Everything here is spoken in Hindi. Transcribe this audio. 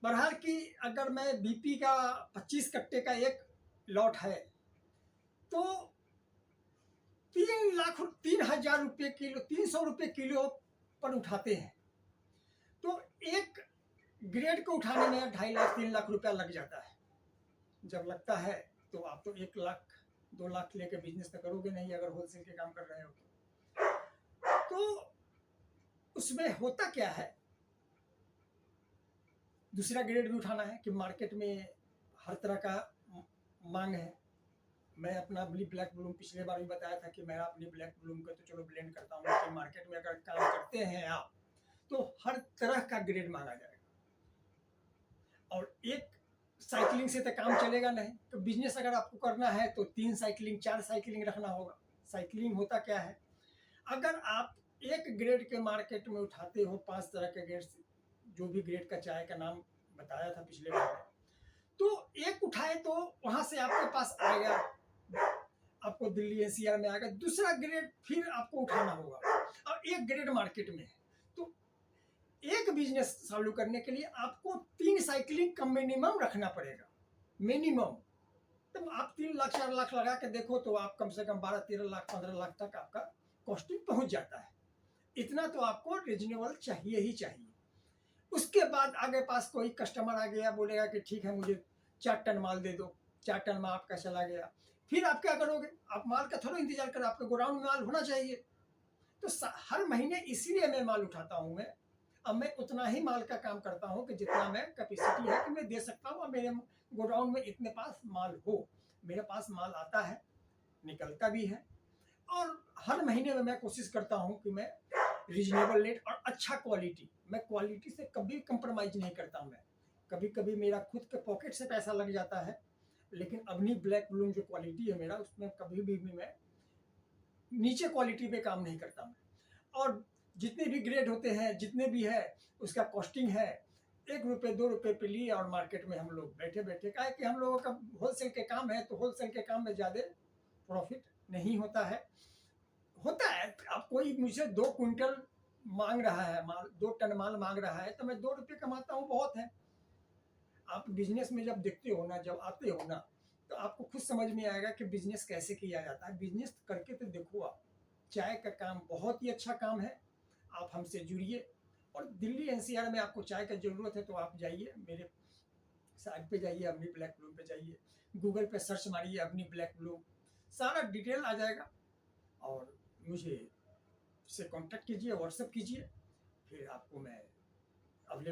बहरहाल कि अगर मैं बीपी का 25 कट्टे का एक लॉट है तो 3,00,000 किलो, 300 रुपये किलो पर उठाते हैं। तो एक ग्रेड को उठाने में 2.5 लाख 3 लाख रुपया लग जाता है। जब लगता है तो आप तो 1 लाख 2 लाख लेके बिजनेस तो करोगे नहीं, अगर होलसेल के काम कर रहे हो तो उसमें होता क्या है, दूसरा ग्रेड भी उठाना है कि मार्केट में हर तरह का मांग है। मैं अपना ब्लैक ब्लूम पिछले बार भी बताया था कि मैं अपनी ब्लैक ब्लूम का तो चलो ब्लेंड करता हूँ, कि मार्केट में अगर काम करते हैं आप तो हर तरह का ग्रेड मांगा जाएगा। और एक साइकिलिंग से तो काम चलेगा नहीं, तो बिजनेस अगर आपको करना है तो 3 साइकिलिंग 4 साइकिलिंग रखना होगा। साइकिलिंग होता क्या है, अगर आप एक ग्रेड के मार्केट में उठाते हो 5 तरह के ग्रेड, जो भी ग्रेड का चाय का नाम बताया था पिछले बार, तो एक उठाए तो वहां से आपके पास आएगा, आपको दिल्ली एनसीआर में आएगा, दूसरा ग्रेड फिर आपको उठाना होगा और एक ग्रेड मार्केट में है। तो एक बिजनेस चालू करने के लिए आपको 3 साइकिलिंग का मिनिमम रखना पड़ेगा, मिनिमम। तब आप 3 लाख 4 लाख लगा के देखो तो आप कम से कम 12-13 लाख 15 लाख तक आपका कॉस्टिंग पहुंच जाता है। इतना तो आपको रीजनेबल चाहिए ही चाहिए। उसके बाद आगे पास कोई कस्टमर आ गया, बोलेगा कि ठीक है मुझे 4 टन माल दे दो, 4 टन में आपका चला गया, फिर आप क्या करोगे, आप माल का थोड़ा इंतजार करो, आपके गोडाउन में माल होना चाहिए। तो हर महीने इसीलिए मैं माल उठाता हूँ। मैं अब मैं उतना ही माल का काम करता हूँ कि जितना मैं कैपेसिटी है कि मैं दे सकता हूँ, और मेरे गोडाउन में इतने पास माल हो। मेरे पास माल आता है, निकलता भी है, और हर महीने में मैं कोशिश करता हूँ कि मैं रीजनेबल रेट और अच्छा क्वालिटी, मैं क्वालिटी से कभी कंप्रोमाइज नहीं करता। मैं कभी कभी मेरा खुद के पॉकेट से पैसा लग जाता है, लेकिन अपनी ब्लैक ब्लूम जो क्वालिटी है मेरा, उसमें कभी भी मैं नीचे क्वालिटी पे काम नहीं करता मैं। और जितने भी ग्रेड होते हैं, जितने भी है, उसका कॉस्टिंग है 1 रुपये 2 रुपये पे लिए, और मार्केट में हम लोग बैठे बैठे, क्या है कि हम लोगों का होलसेल के काम है, तो होलसेल के काम में ज़्यादा प्रॉफिट नहीं होता है। होता है, अब कोई मुझसे 2 क्विंटल मांग रहा है माल, 2 टन माल मांग रहा है, तो मैं 2 रुपये कमाता हूँ, बहुत है। आप बिजनेस में जब देखते हो ना, जब आते हो ना, तो आपको खुद समझ में आएगा कि बिजनेस कैसे किया जाता है। बिजनेस करके तो देखो आप, चाय का काम बहुत ही अच्छा काम है। आप हमसे जुड़िए, और दिल्ली एनसीआर में आपको चाय की ज़रूरत है तो आप जाइए, मेरे साइट पे जाइए, अपनी ब्लैक ब्लूम पे जाइए, गूगल पे सर्च मारिए अपनी ब्लैक ब्लूम, सारा डिटेल आ जाएगा। और मुझे से कांटेक्ट कीजिए, व्हाट्सएप कीजिए, फिर आपको मैं अवेलेबल